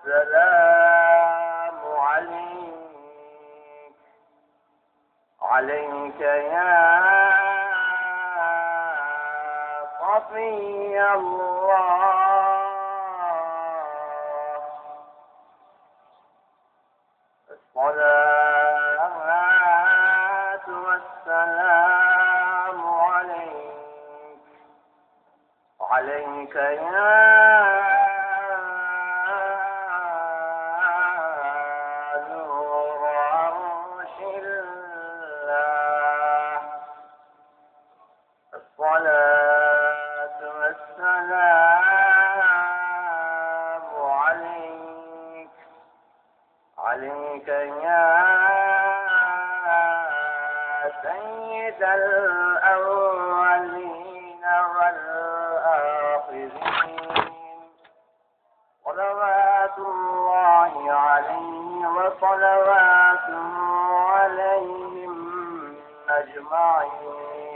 السلام عليك يا صفي الله. الصلاة والسلام عليك يا نور عرش الله. الصلاة والسلام عليك يا سيد الأولين والآخرين. صلوات الله عليه وصلواته عليهم أجمعين.